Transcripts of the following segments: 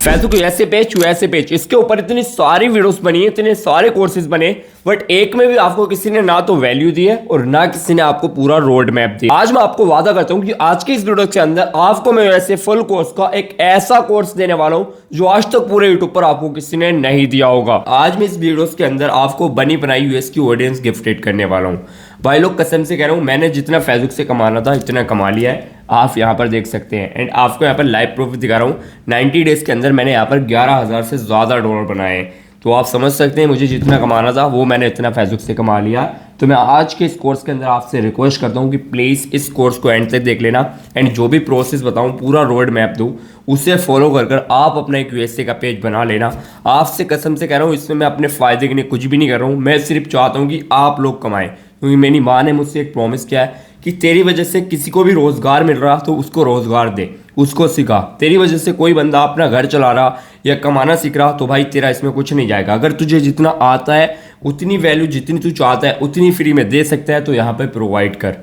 Facebook USA page इसके ऊपर इतनी सारी वीडियोस बनी है, इतने सारे कोर्सेज बने, बट एक में भी आपको किसी ने ना तो वैल्यू दी है और ना किसी ने आपको पूरा रोड मैप दिया। आज मैं आपको वादा करता हूं कि आज के इस वीडियो के अंदर आपको मैं यूएसए फुल कोर्स का एक ऐसा कोर्स देने वाला हूं जो आज तक पूरे यूट्यूब पर आपको किसी ने नहीं दिया होगा। आज मैं इस वीडियो के अंदर आपको बनी बनाई यूएस की ऑडियंस गिफ्टेड करने वाला हूं। भाई लोग कसम से कह रहा हूं, मैंने जितना फेसबुक से कमाना था इतना कमा लिया है। आप यहाँ पर देख सकते हैं एंड आपको यहाँ पर लाइव प्रूफ दिखा रहा हूँ। 90 डेज के अंदर मैंने यहाँ पर 11,000 से ज़्यादा डॉलर बनाए हैं। तो आप समझ सकते हैं मुझे जितना कमाना था वो मैंने इतना फेसबुक से कमा लिया। तो मैं आज के इस कोर्स के अंदर आपसे रिक्वेस्ट करता हूँ कि प्लीज़ इस कोर्स को एंड तक देख लेना एंड जो भी प्रोसेस बताऊँ पूरा रोड मैप दूँ उसे फॉलो कर आप अपना एक यूएसए का पेज बना लेना। आपसे कसम से कह रहा हूँ, इसमें मैं अपने फ़ायदे के लिए कुछ भी नहीं कर रहा हूँ। मैं सिर्फ चाहता हूँ कि आप लोग कमाएं, क्योंकि मेरी माँ ने मुझसे एक प्रॉमिस किया है कि तेरी वजह से किसी को भी रोजगार मिल रहा तो उसको रोजगार दे, उसको सिखा। तेरी वजह से कोई बंदा अपना घर चला रहा या कमाना सीख रहा तो भाई तेरा इसमें कुछ नहीं जाएगा। अगर तुझे जितना आता है उतनी वैल्यू जितनी तू चाहता है उतनी फ्री में दे सकता है तो यहाँ पे प्रोवाइड कर।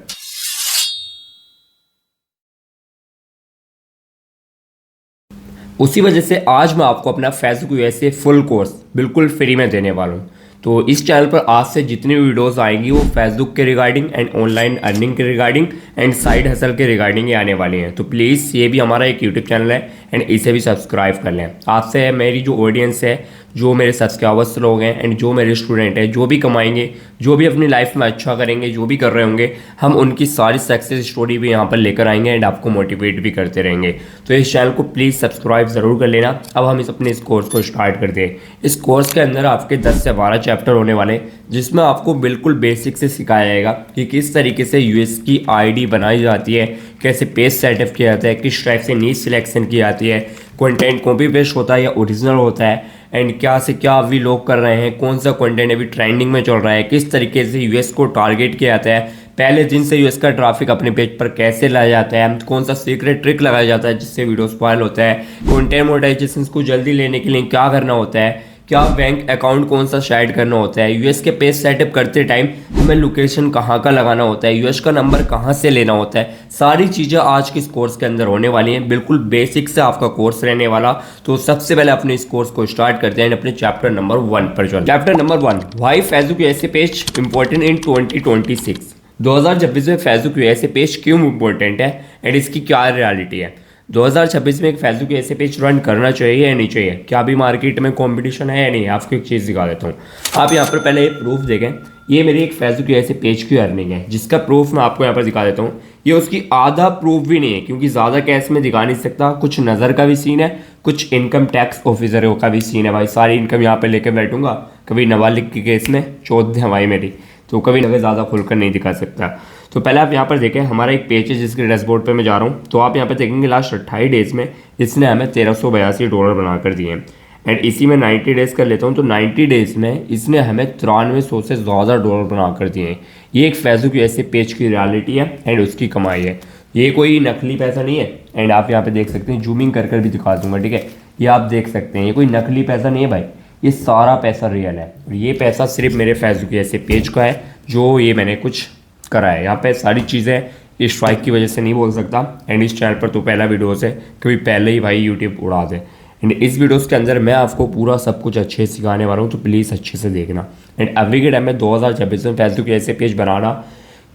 उसी वजह से आज मैं आपको अपना फेसबुक यूएसए फुल कोर्स बिल्कुल फ्री में देने वाला हूँ। तो इस चैनल पर आज से जितनी वीडियोस आएंगी वो फेसबुक के रिगार्डिंग एंड ऑनलाइन अर्निंग के रिगार्डिंग एंड साइड हसल के रिगार्डिंग ही आने वाली हैं। तो प्लीज़ ये भी हमारा एक यूट्यूब चैनल है एंड इसे भी सब्सक्राइब कर लें। आपसे मेरी जो ऑडियंस है, जो मेरे सब्सक्राइबर्स लोग हैं एंड जो मेरे स्टूडेंट हैं, जो भी कमाएंगे, जो भी अपनी लाइफ में अच्छा करेंगे, जो भी कर रहे होंगे, हम उनकी सारी सक्सेस स्टोरी भी यहाँ पर लेकर आएंगे एंड आपको मोटिवेट भी करते रहेंगे। तो इस चैनल को प्लीज़ सब्सक्राइब ज़रूर कर लेना। अब हम इस कोर्स को स्टार्ट करते हैं। इस कोर्स के अंदर आपके 10 से 12 चैप्टर होने वाले, जिसमें आपको बिल्कुल बेसिक से सिखाया जाएगा कि किस तरीके से यूएस की आईडी बनाई जाती है, कैसे पेज सेटअप किया जाता है, किस टाइप से नीच सिलेक्शन की जाती है, कंटेंट कॉपी पेस्ट होता है या ओरिजिनल होता है, एंड क्या से क्या अभी लोग कर रहे हैं, कौन सा कंटेंट अभी ट्रेंडिंग में चल रहा है, किस तरीके से यूएस को टारगेट किया जाता है, पहले दिन से यूएस का ट्रैफिक अपने पेज पर कैसे लाया जाता है, कौन सा सीक्रेट ट्रिक लगाया जाता है जिससे वीडियो स्पॉइल होता है, कंटेंट मोनेटाइजेशन को जल्दी लेने के लिए क्या करना होता है, क्या बैंक अकाउंट कौन सा शेयर करना होता है, यूएस के पेज सेटअप करते टाइम हमें लोकेशन कहाँ का लगाना होता है, यूएस का नंबर कहाँ से लेना होता है, सारी चीज़ें आज के इस कोर्स के अंदर होने वाली हैं। बिल्कुल बेसिक से आपका कोर्स रहने वाला। तो सबसे पहले अपने इस कोर्स को स्टार्ट करते हैं अपने चैप्टर नंबर 1 पर चलते हैं। Chapter number 1, why Facebook USA page important in 2026। 2026 में फेसबुक यूएसए पेज क्यों इंपॉर्टेंट है एंड इसकी क्या रियलिटी है। 2026 में एक फेसबुक ऐसे पेज रन करना चाहिए या नहीं चाहिए, क्या अभी मार्केट में कंपटीशन है या नहीं। आपको एक चीज़ दिखा देता हूँ। आप यहाँ पर पहले प्रूफ देखें, ये मेरी एक फेसबुक ऐसे पेज की अर्निंग है जिसका प्रूफ मैं आपको यहाँ पर दिखा देता हूँ। ये उसकी आधा प्रूफ भी नहीं है क्योंकि ज़्यादा कैश में दिखा नहीं सकता। कुछ नज़र का भी सीन है, कुछ इनकम टैक्स ऑफिसरों का भी सीन है। भाई सारी इनकम यहाँ पर लेकर बैठूंगा, कभी नाबालिग के केस में चौथ है भाई मेरी, तो कभी नगर ज़्यादा खुलकर नहीं दिखा सकता। तो पहले आप यहाँ पर देखें, हमारा एक पेज है जिसके डैशबोर्ड पे मैं जा रहा हूँ। तो आप यहाँ पर देखेंगे लास्ट 28 डेज़ में इसने हमें $1382 बना कर दिए हैं एंड इसी में 90 डेज़ कर लेता हूँ तो 90 डेज़ में इसने हमें 9300 से ज़्यादा डॉलर बना कर दिए हैं। ये एक फेसबुक ऐसे पेज की रियलिटी है एंड उसकी कमाई है। ये कोई नकली पैसा नहीं है एंड आप यहाँ पर देख सकते हैं, जूमिंग कर भी दिखा दूँगा, ठीक है। ये आप देख सकते हैं, ये कोई नकली पैसा नहीं है भाई, ये सारा पैसा रियल है। और ये पैसा सिर्फ मेरे फेसबुक ऐसे पेज का है जो ये मैंने कुछ करा है। यहाँ पे सारी चीज़ें इस स्ट्राइक की वजह से नहीं बोल सकता एंड इस चैनल पर तो पहला वीडियोस है, कभी पहले ही भाई यूट्यूब उड़ा दे। एंड इस वीडियोस के अंदर मैं आपको पूरा सब कुछ अच्छे से सिखाने वाला हूँ, तो प्लीज़ अच्छे से देखना। एंड अभी के टाइम में 2026 में फेसबुक ऐसे पेज बनाना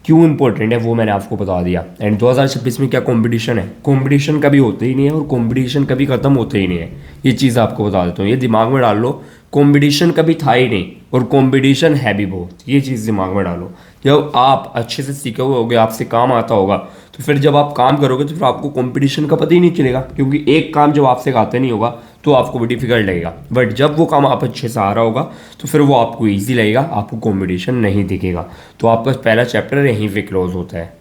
क्यों इंपॉर्टेंट है वो मैंने आपको बता दिया। एंड 2026 में क्या कंपटीशन है, कंपटीशन कभी होता ही नहीं है और कंपटीशन कभी ख़त्म होता ही नहीं है। ये चीज़ आपको बता देता हूँ, ये दिमाग में डाल लो। कंपटीशन कभी था ही नहीं और कंपटीशन है भी बहुत, ये चीज़ दिमाग में डालो। जब आप अच्छे से सीखे हुए होगे, आपसे काम आता होगा, तो फिर जब आप काम करोगे तो फिर आपको कंपटीशन का पता ही नहीं चलेगा, क्योंकि एक काम जब आपसे आता नहीं होगा तो आपको भी डिफिकल्ट लगेगा। बट जब वो काम आप अच्छे से आ रहा होगा तो फिर वो आपको ईजी लगेगा, आपको कंपटीशन नहीं दिखेगा। तो आपका पहला चैप्टर यहीं पे क्लोज होता है।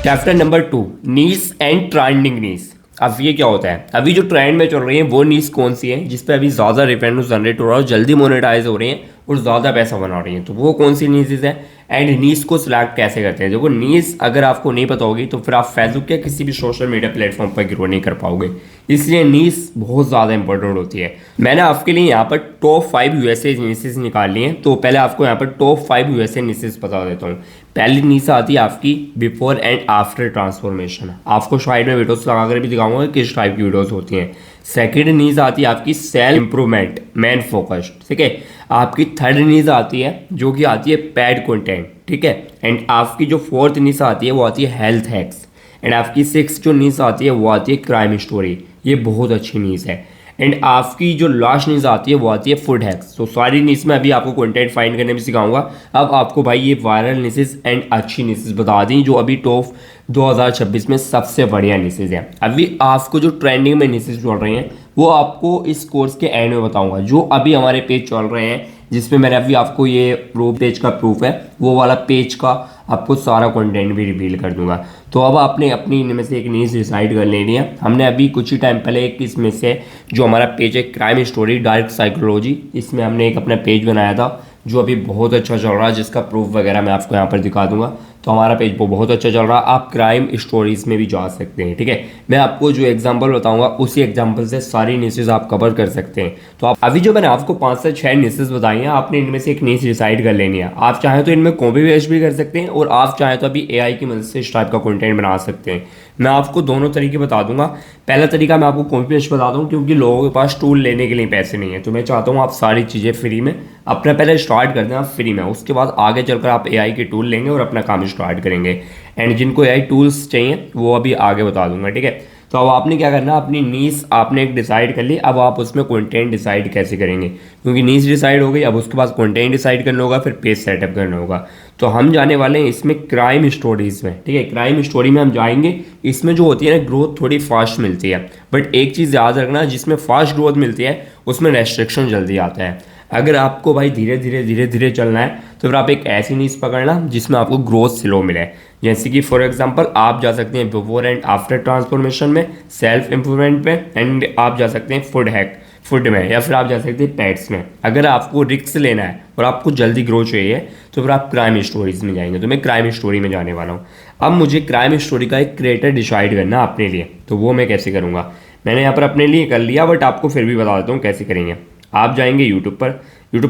Chapter number 2, niche and trending niche. अब ये क्या होता है, अभी जो ट्रेंड में चल रही है वो नीश कौन सी है जिस पे अभी ज़्यादा रेवेन्यू जनरेट हो रहा है और जल्दी मोनेटाइज हो रही है, और ज़्यादा पैसा बना रही हैं, तो वो कौन सी नीसेज है एंड नीस को सिलेक्ट कैसे करते हैं। देखो नीस अगर आपको नहीं पता होगी तो फिर आप फेसबुक या किसी भी सोशल मीडिया प्लेटफॉर्म पर ग्रो नहीं कर पाओगे, इसलिए नीस बहुत ज़्यादा इंपॉर्टेंट होती है। मैंने आपके लिए यहाँ पर टॉप 5 यूएसए नीसेज निकाल लिए हैं, तो पहले आपको यहाँ पर टॉप 5 यूएसए नीसेज बता देता हूँ। पहली नीस आती है आपकी बिफोर एंड आफ्टर ट्रांसफॉर्मेशन, आपको साइड में वीडियोस लगाकर भी दिखाऊंगा किस टाइप की वीडियोस होती हैं। सेकंड नीज आती है आपकी सेल्फ इंप्रूवमेंट मैन फोकस्ड, ठीक है। आपकी थर्ड नीज आती है जो कि आती है पैड कंटेंट, ठीक है। एंड आपकी जो फोर्थ नीज आती है वो आती है हेल्थ हैक्स। एंड आपकी सिक्स जो नीज आती है वो आती है क्राइम स्टोरी, ये बहुत अच्छी नीज है। एंड आपकी जो लास्ट नीज आती है वो आती है फूड हैक्स। तो सारी नीज में अभी आपको कंटेंट फाइंड करने में सिखाऊंगा। अब आपको भाई ये वायरल नीसेज एंड अच्छी नीसेज बता दी जो अभी टॉप 2026 में सबसे बढ़िया नीसेज है। अभी आपको जो ट्रेंडिंग में नीसेज चल रहे हैं वो आपको इस कोर्स के एंड में बताऊंगा। जो अभी हमारे पेज चल रहे हैं जिसमें मैंने अभी आपको ये पेज का प्रूफ है, वो वाला पेज का आपको सारा कंटेंट भी रिवील कर दूंगा। तो अब आपने अपनी इनमें से एक नीज डिसाइड कर लेनी है। हमने अभी कुछ ही टाइम पहले एक इसमें से जो हमारा पेज है क्राइम स्टोरी डार्क साइकोलॉजी, इसमें हमने एक अपना पेज बनाया था जो अभी बहुत अच्छा चल रहा है, जिसका प्रूफ वगैरह मैं आपको यहाँ पर दिखा दूंगा। तो हमारा पेज वो बहुत अच्छा चल रहा है, आप क्राइम स्टोरीज में भी जा सकते हैं, ठीक है। मैं आपको जो एग्जांपल बताऊंगा उसी एग्जांपल से सारी नीसेज आप कवर कर सकते हैं। तो आप अभी जो मैंने आपको 5 से 6 नीसेज बताई हैं, आपने इनमें से एक नीस डिसाइड कर लेनी है। आप चाहें तो इनमें कॉपी पेस्ट भी कर सकते हैं और आप चाहें तो अभी एआई की मदद से इस टाइप का कंटेंट बना सकते हैं। मैं आपको दोनों तरीके बता दूंगा। पहला तरीका मैं आपको कॉपी पेस्ट बता दूँ क्योंकि लोगों के पास टूल लेने के लिए पैसे नहीं है, तो मैं चाहता हूँ आप सारी चीज़ें फ्री में अपना पहले स्टार्ट कर दें आप फ्री में, उसके बाद आगे चलकर आप एआई के टूल लेंगे और अपना काम स्टार्ट करेंगे। एंड जिनको एआई टूल्स चाहिए वो अभी आगे बता दूंगा, ठीक है। तो अब आपने क्या करना, अपनी नीस आपने एक डिसाइड कर ली, अब आप उसमें कंटेंट डिसाइड कैसे करेंगे, क्योंकि नीस डिसाइड हो गई, अब उसके बाद कंटेंट डिसाइड करना होगा, फिर पेज सेटअप करना होगा। तो हम जाने वाले हैं इसमें क्राइम स्टोरीज में, ठीक है। क्राइम स्टोरी में हम जाएंगे, इसमें जो होती है ना ग्रोथ थोड़ी फास्ट मिलती है, बट एक चीज़ याद रखना, जिसमें फास्ट ग्रोथ मिलती है उसमें रेस्ट्रिक्शन जल्दी आता है। अगर आपको भाई धीरे धीरे चलना है तो फिर आप एक ऐसी नीस पकड़ना जिसमें आपको ग्रोथ स्लो मिले। जैसे कि फॉर एग्जांपल आप जा सकते हैं बिफोर एंड आफ्टर ट्रांसफॉर्मेशन में, सेल्फ इंप्रूवमेंट में, एंड आप जा सकते हैं फूड में, या फिर आप जा सकते हैं पेट्स में। अगर आपको रिस्क लेना है और आपको जल्दी ग्रो चाहिए तो फिर आप क्राइम स्टोरीज में जाएंगे। तो मैं क्राइम स्टोरी में जाने वाला हूँ। अब मुझे क्राइम स्टोरी का एक क्रिएटर डिसाइड करना अपने लिए, तो वो मैं कैसे करूँगा, मैंने यहाँ पर अपने लिए कर लिया, बट आपको फिर भी बता देता हूँ कैसे करेंगे। आप जाएंगे यूट्यूब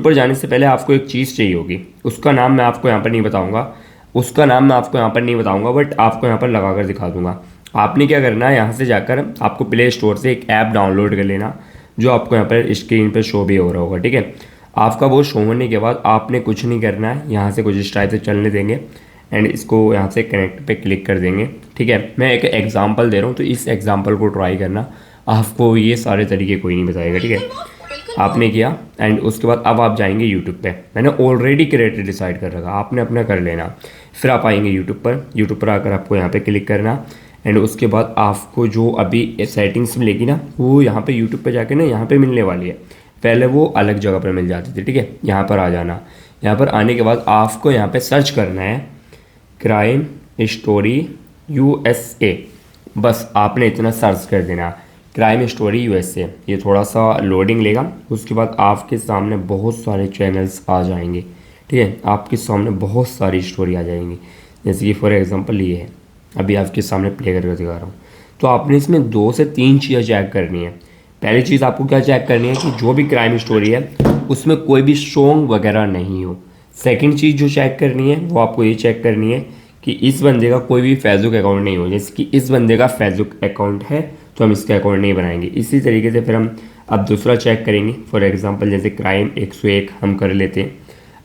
पर जाने से पहले आपको एक चीज़ चाहिए होगी, उसका नाम मैं आपको यहाँ पर नहीं बताऊँगा, बट आपको यहाँ पर लगा कर दिखा दूंगा। आपने क्या करना है, यहाँ से जाकर आपको प्ले स्टोर से एक ऐप डाउनलोड कर लेना जो आपको यहाँ पर स्क्रीन पर शो भी हो रहा होगा, ठीक है। आपका वो शो होने के बाद आपने कुछ नहीं करना है, यहाँ से कुछ इस टाइप से चलने देंगे एंड इसको यहाँ से कनेक्ट पे क्लिक कर देंगे, ठीक है। मैं एक एग्जांपल दे रहा हूँ, तो इस एग्जांपल को ट्राई करना, आपको ये सारे तरीके कोई नहीं बताएगा, ठीक है। आपने किया एंड उसके बाद अब आप जाएंगे यूट्यूब पे। मैंने ऑलरेडी क्रिएटर डिसाइड कर रखा, आपने अपना कर लेना। फिर आप आएंगे यूट्यूब पर आकर आपको यहाँ पे क्लिक करना एंड उसके बाद आपको जो अभी सेटिंग्स मिलेगी ना, वो यहाँ पे यूट्यूब पे जाके ना यहाँ पे मिलने वाली है। पहले वो अलग जगह पर मिल जाती थी, ठीक है। यहाँ पर आ जाना, यहाँ पर आने के बाद आपको यहाँ पे सर्च करना है क्राइम स्टोरी USA, बस आपने इतना सर्च कर देना, क्राइम स्टोरी USA। ये थोड़ा सा लोडिंग लेगा, उसके बाद आपके सामने बहुत सारे चैनल्स आ जाएंगे, ठीक है। आपके सामने बहुत सारी स्टोरी आ जाएंगी, जैसे कि फॉर एग्जांपल ये है, अभी आपके सामने प्ले करके दिखा रहा हूँ। तो आपने इसमें 2 से 3 चीज़ें चेक करनी है। पहली चीज़ आपको क्या चेक करनी है कि जो भी क्राइम स्टोरी है उसमें कोई भी सॉन्ग वगैरह नहीं हो। सेकंड चीज़ जो चेक करनी है वो आपको ये चेक करनी है कि इस बंदे का कोई भी फेसबुक अकाउंट नहीं हो। जैसे कि इस बंदे का फेसबुक अकाउंट है तो हम इसका अकाउंट नहीं बनाएंगे। इसी तरीके से फिर हम अब दूसरा चेक करेंगे, फॉर एग्जांपल जैसे क्राइम 101 हम कर लेते हैं।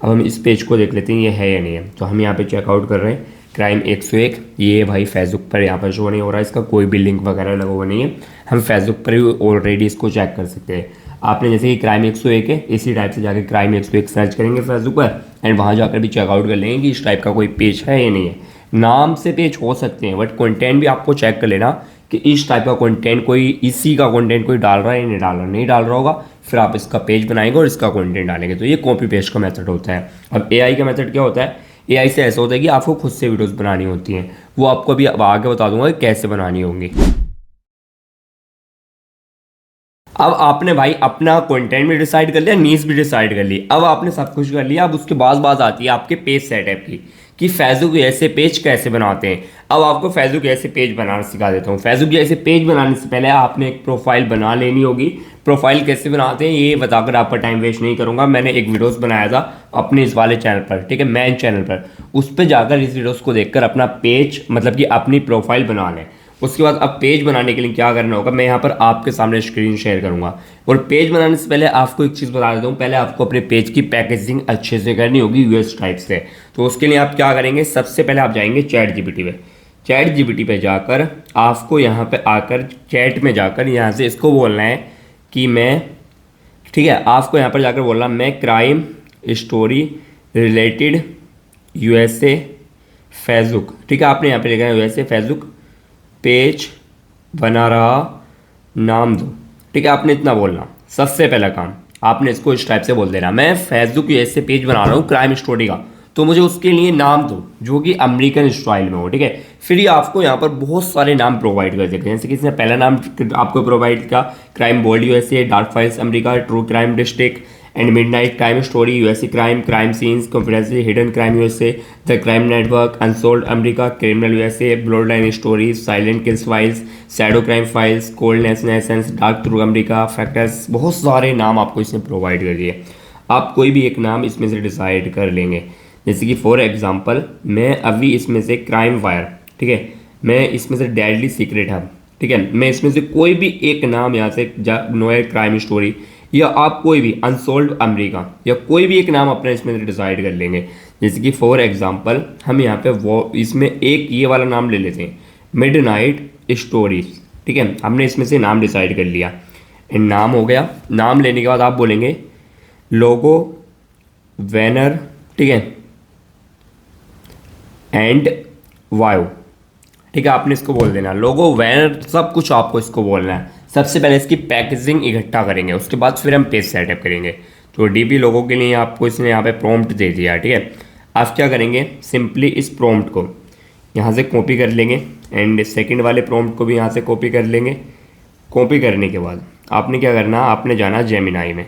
अब हम इस पेज को देख लेते हैं ये है या नहीं है। तो हम यहाँ पे चेकआउट कर रहे हैं क्राइम 101, ये भाई फेसबुक पर यहाँ पर शो नहीं हो रहा है, इसका कोई भी लिंक वगैरह लगा हुआ नहीं है। हम फेसबुक पर ही ऑलरेडी इसको चेक कर सकते हैं। आपने जैसे कि क्राइम 101 है, इसी टाइप से जाकर क्राइम 101 सर्च करेंगे फेसबुक पर एंड वहाँ जाकर भी चेकआउट कर लेंगे कि इस टाइप का कोई पेज है या नहीं है। नाम से पेज हो सकते हैं बट कंटेंट भी आपको चेक कर लेना कि इस टाइप का कंटेंट कोई इसी का कंटेंट कोई डाल रहा है या नहीं डाल रहा होगा। फिर आप इसका पेज बनाएंगे और इसका कंटेंट डालेंगे। तो ये कॉपी पेस्ट का मेथड होता है। अब एआई का मेथड क्या होता है, एआई से ऐसा होता है कि आपको खुद से वीडियोस बनानी होती हैं, वो आपको अभी अब आगे बता दूंगा कि कैसे बनानी होंगी। अब आपने भाई अपना कंटेंट भी डिसाइड कर लिया, नीश भी डिसाइड कर ली, अब आपने सब कुछ कर लिया। अब उसके बाद बात आती है आपके पेज सेटअप की कि फेसबुक ऐसे पेज कैसे बनाते हैं। अब आपको फेसबुक ऐसे पेज बनाना सिखा देता हूँ। फेसबुक ऐसे पेज बनाने से पहले आपने एक प्रोफाइल बना लेनी होगी। प्रोफाइल कैसे बनाते हैं ये बताकर आपका टाइम वेस्ट नहीं करूँगा। मैंने एक वीडियोस बनाया था अपने इस वाले चैनल पर, ठीक है, मेन चैनल पर, उस पर जाकर इस वीडियोस को देखकर अपना पेज मतलब कि अपनी प्रोफाइल बना लें। उसके बाद अब पेज बनाने के लिए क्या करना होगा, मैं यहाँ पर आपके सामने स्क्रीन शेयर करूँगा। और पेज बनाने से पहले आपको एक चीज़ बता देता हूँ, पहले आपको अपने पेज की पैकेजिंग अच्छे से करनी होगी यूएस टाइप से। तो उसके लिए आप क्या करेंगे, सबसे पहले आप जाएंगे चैट जीपीटी पे। चैट जीपीटी पे जाकर आपको यहाँ पे आकर चैट में जाकर यहाँ से इसको बोलना है कि मैं, ठीक है, आपको यहाँ पर जाकर बोलना मैं crime story related USA Facebook, ठीक है, आपने यहाँ पे लिखा है यूएसए फेसबुक पेज बना रहा, नाम दो, ठीक है, आपने इतना बोलना। सबसे पहला काम आपने इसको इस टाइप से बोल देना, मैं फेसबुक ऐसे पेज बना रहा हूँ क्राइम स्टोरी का, तो मुझे उसके लिए नाम दो जो कि अमेरिकन स्टाइल में हो, ठीक है। फिर ये आपको यहाँ पर बहुत सारे नाम प्रोवाइड कर देते हैं, जैसे कि इसने पहला नाम आपको प्रोवाइड किया crime bold USA, dark files America, true crime district and midnight crime story USA, crime crime scenes confidential hidden crime USA, the crime network, unsolved America, criminal USA, blood line stories, silent kills files, shadow crime files, coldness essence, dark through America, factors, बहुत सारे नाम आपको इसने provide कर दिए। आप कोई भी एक नाम इसमें से डिसाइड कर लेंगे, जैसे कि फॉर एग्जांपल मैं अभी इसमें से क्राइम वायर, ठीक है, मैं इसमें से डेडली सीक्रेट हब, ठीक है, मैं इसमें से कोई भी एक नाम यहाँ से नोएल क्राइम स्टोरी या आप कोई भी अनसोल्व अमेरिका या कोई भी एक नाम अपना इसमें डिसाइड कर लेंगे। जैसे कि फॉर एग्जांपल हम यहाँ पे वो इसमें एक ये वाला नाम ले लेते हैं मिडनाइट स्टोरीज, ठीक है, हमने इसमें से नाम डिसाइड कर लिया। एंड नाम हो गया। नाम लेने के बाद आप बोलेंगे लोगो वैनर, ठीक है, एंड वायो, ठीक है, आपने इसको बोल देना लोगो वैनर, सब कुछ आपको इसको बोलना है। सबसे पहले इसकी पैकेजिंग इकट्ठा करेंगे, उसके बाद फिर हम पेज सेटअप करेंगे। तो डीपी लोगों के लिए आपको इसने यहाँ पे प्रॉम्प्ट दे दिया, ठीक है। आप क्या करेंगे, सिंपली इस प्रॉम्प्ट को यहाँ से कॉपी कर लेंगे एंड सेकंड वाले प्रॉम्प्ट को भी यहाँ से कॉपी कर लेंगे। कॉपी करने के बाद आपने क्या करना, आपने जाना जेमिनाई में।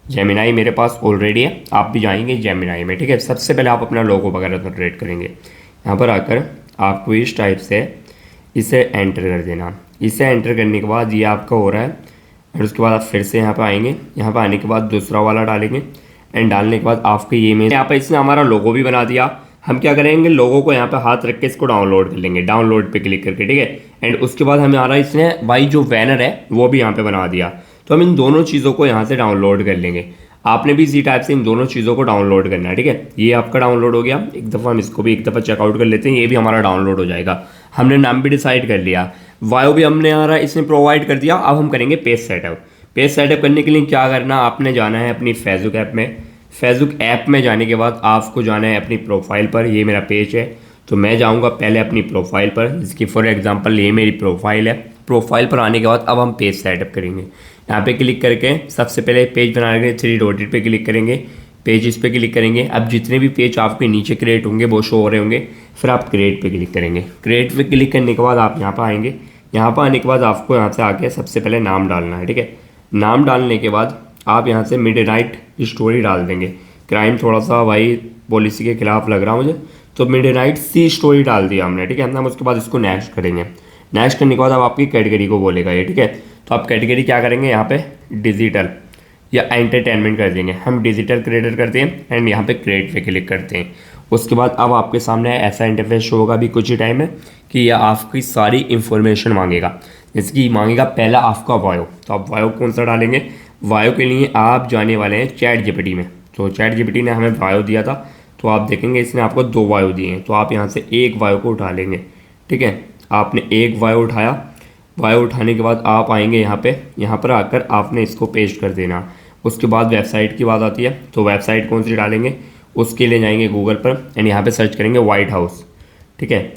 जेमिनाई मेरे पास ऑलरेडी है, आप भी जाएंगे जेमिनाई में, ठीक है। सबसे पहले आप अपना लोगो वगैरह जनरेट करेंगे। यहाँ पर आकर आपको इस टाइप से इसे एंटर कर देना। इसे एंटर करने के बाद ये आपका हो रहा है और उसके बाद आप फिर से यहाँ पर आएंगे। यहाँ पर आने के बाद दूसरा वाला डालेंगे एंड डालने के बाद आपके ये में यहाँ पर इसने हमारा लोगो भी बना दिया। हम क्या करेंगे, लोगों को यहाँ पे हाथ रख के इसको डाउनलोड कर लेंगे, डाउनलोड पे क्लिक करके, ठीक है। एंड उसके बाद हमारा इसने भाई जो बैनर है वो भी यहाँ पे बना दिया। तो हम इन दोनों चीज़ों को यहाँ से डाउनलोड कर लेंगे। आपने भी इसी टाइप से इन दोनों चीज़ों को डाउनलोड करना है, ठीक है। ये आपका डाउनलोड हो गया। एक दफ़ा हम इसको भी एक दफ़ा चेकआउट कर लेते हैं, ये भी हमारा डाउनलोड हो जाएगा। हमने नाम भी डिसाइड कर लिया, वायो भी हमने हमारा इसने प्रोवाइड कर दिया। अब हम करेंगे पेज सेटअप। पेज सेटअप करने के लिए क्या करना, आपने जाना है अपनी फेसबुक ऐप में। फेसबुक ऐप में जाने के बाद आपको जाना है अपनी प्रोफाइल पर। ये मेरा पेज है तो मैं जाऊंगा पहले अपनी प्रोफाइल पर, जिसकी फॉर एग्जांपल ये मेरी प्रोफाइल है। प्रोफाइल पर आने के बाद अब हम पेज सेटअप करेंगे। यहाँ पे क्लिक करके सबसे पहले पेज बनाने के लिए 3 डॉटेड पे क्लिक करेंगे, पेज पे क्लिक करेंगे। अब जितने भी पेज आपके नीचे क्रिएट होंगे वो शो हो रहे होंगे, फिर आप क्रिएट पे क्लिक करेंगे। क्रिएट पे क्लिक करने के बाद आप यहाँ पर आएंगे। यहाँ पर आने के बाद आपको यहाँ से आके सबसे पहले नाम डालना है, ठीक है। नाम डालने के बाद आप यहाँ से मिडनाइट स्टोरी डाल देंगे। क्राइम थोड़ा सा भाई पॉलिसी के खिलाफ लग रहा मुझे, तो मिडनाइट सी स्टोरी डाल दिया हमने, ठीक है। हम उसके बाद इसको नेक्स्ट करेंगे। नेक्स्ट करने के बाद अब आपकी कैटेगरी को बोलेगा ये, ठीक है। तो आप कैटेगरी क्या करेंगे, यहाँ पे डिजिटल या एंटरटेनमेंट कर देंगे। हम डिजिटल क्रिएटर करते हैं एंड यहाँ पे क्रिएट पे क्लिक करते हैं। उसके बाद अब आपके सामने ऐसा इंटरफेस शो होगा अभी कुछ ही टाइम में कि यह आपकी सारी इंफॉर्मेशन मांगेगा। जैसे कि मांगेगा पहला आपका वायो, तो आप वायो कौन सा डालेंगे। वायो के लिए आप जाने वाले हैं चैट जीपीटी में। तो चैट जीपीटी ने हमें वायो दिया था, तो आप देखेंगे इसने आपको 2 वायो दिए हैं। तो आप यहाँ से एक वायो को उठा लेंगे, ठीक है। आपने एक वायो उठाया। वायो उठाने के बाद आप आएंगे यहाँ पे। यहाँ पर आकर आपने इसको पेस्ट कर देना। उसके बाद वेबसाइट की बात आती है, तो वेबसाइट कौन सी डालेंगे, उसके लिए जाएंगे गूगल पर एंड यहाँ पे सर्च करेंगे वाइट हाउस, ठीक है।